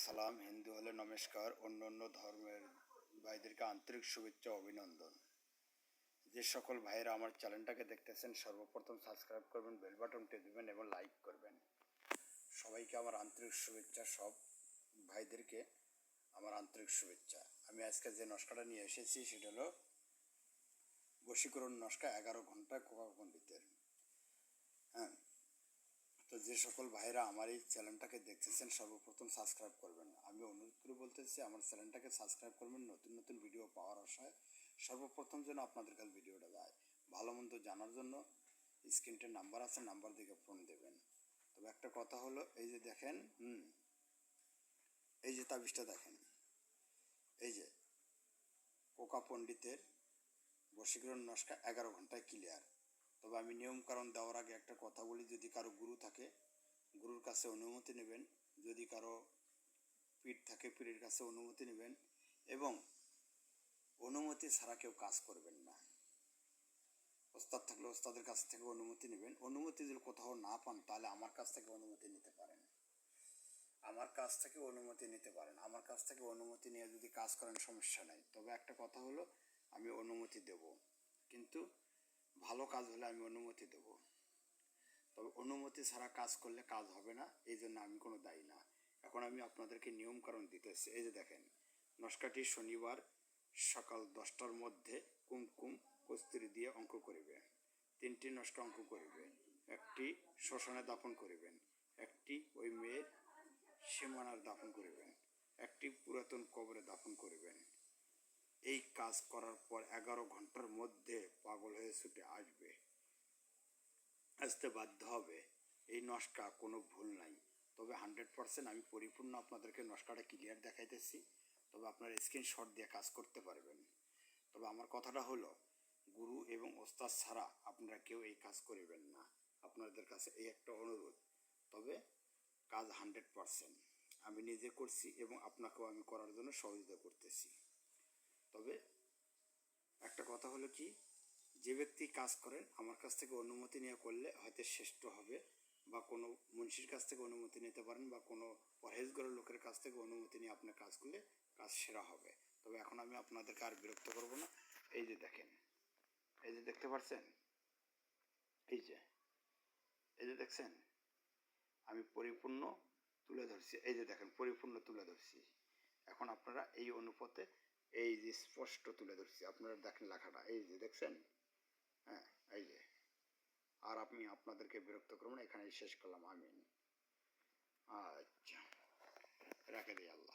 সালাম, হিন্দু হলে নমস্কার, অন্য অন্য ধর্মের ভাইদেরকে আন্তরিক শুভেচ্ছা ও অভিনন্দন। যে সকল ভাইয়েরা আমার চ্যানেলটাকে দেখতেছেন সর্বপ্রথম সাবস্ক্রাইব করবেন, বেল বাটনটি দেবেন এবং লাইক করবেন। সবাইকে আমার আন্তরিক শুভেচ্ছা, সব ভাইদেরকে আমার আন্তরিক শুভেচ্ছা। আমি আজকে যে নস্কাটা নিয়ে এসেছি সেটা হলো বশীকরণ নস্কা 11 ঘন্টা কোকা পণ্ডিতের। হ্যাঁ, তো যে সকল ভাইরা আমার এই চ্যানেলটাকে দেখতেছেন সর্বপ্রথম সাবস্ক্রাইব করবেন। আমি অনুরোধ করে বলতেছি আমার চ্যানেলটাকে সাবস্ক্রাইব করবেন, নতুন নতুন ভিডিও পাওয়ার আশায় সর্বপ্রথম যেন আপনাদের কাছে ভিডিওটা যায়। ভালো মন্দ জানার জন্য স্ক্রিনটার নাম্বার আছে, নাম্বার দিকে ফোন দেবেন। তবে একটা কথা হলো, এই যে দেখেন, এই যে তাবিজটা দেখেন, এই যে কোকা পণ্ডিতের বশীকরণ নস্কা 11 ঘন্টায় ক্লিয়ার। তবে আমি নিয়ম কারণ দেওয়ার আগে একটা কথা বলি, যদি কারো গুরু থাকে গুরুর কাছে অনুমতি নেবেন, যদি কারো পীর থাকে পীরের কাছে অনুমতি নেবেন, এবং অনুমতি ছাড়া কেউ কাজ করবেন না। ওস্তাদ থাকলে ওস্তাদের কাছ থেকে অনুমতি নেবেন। অনুমতি যদি কোথাও না পান তাহলে আমার কাছ থেকে অনুমতি নিতে পারেন, আমার কাছ থেকে অনুমতি নিতে পারেন। আমার কাছ থেকে অনুমতি নিয়ে যদি কাজ করেন সমস্যা নাই। তবে একটা কথা হলো, আমি অনুমতি দেব, কিন্তু ভালো কাজ হলে আমি অনুমতি দেব। তবে অনুমতি ছাড়া কাজ করলে কাজ হবে না, এই জন্য আমি কোনো দায়ী না। এখন আমি আপনাদেরকে নিয়মকানুন দিতেছি। এই যে দেখেন, নস্কাটি শনিবার সকাল 10টার মধ্যে কুমকুম কস্তুরি দিয়ে অঙ্ক করিবে। 3টি নস্কা অঙ্ক করিবে। একটি শ্মশানে দাফন করিবেন, একটি ওই মেয়ের সীমানার দাফন করিবেন, একটি পুরাতন কবরে দাফন করিবেন। এই কাজ করার পর 11 ঘন্টার মধ্যে পাগল হয়ে ছুটে আসবে, আসতে বাধ্য হবে। এই নস্কা কোনো ভুল নাই। তবে 100% আমি পরিপূর্ণ আপনাদেরকে নস্কাটা ক্লিয়ার দেখাইতেছি। তবে আপনার স্ক্রিনশট দিয়ে কাজ করতে পারবেন। তবে আমার কথাটা হলো, গুরু এবং ওস্তাদ ছাড়া আপনারা কেউ এই কাজ করিবেন না। আপনাদের কাছে এই একটা অনুরোধ। তবে কাজ 100% আমি নিজে করছি এবং আপনাকেও আমি করার জন্য সহযোগিতা করতেছি। তবে একটা কথা হলো কি, যে ব্যক্তি কাজ করেন আমার কাছ থেকে অনুমতি নিয়ে করলে হয়তো শ্রেষ্ঠ হবে, বা কোনো মুন্সির কাছ থেকে অনুমতি নিতে পারেন, বা কোনো পরহেজগারের লোকের কাছ থেকে অনুমতি নিয়ে আপনার কাজ করলে কাজ সেরা হবে। তবে এখন আমি আপনাদেরকে আর বিরক্ত করব না। এই যে দেখেন, এই যে দেখতে পাচ্ছেন, এই যে এই যে দেখছেন, আমি পরিপূর্ণ তুলে ধরছি। এই যে দেখেন, পরিপূর্ণ তুলে ধরছি। এখন আপনারা এই অনুপাতে এই যে স্পষ্ট তুলে ধরছি, আপনারা দেখেন লেখাটা, এই যে দেখছেন। হ্যাঁ, এই যে। আর আমি আপনাদেরকে বিরক্ত করব না, এখানেই শেষ করলাম। আমিন। আচ্ছা, রাখে দিই আল্লাহ।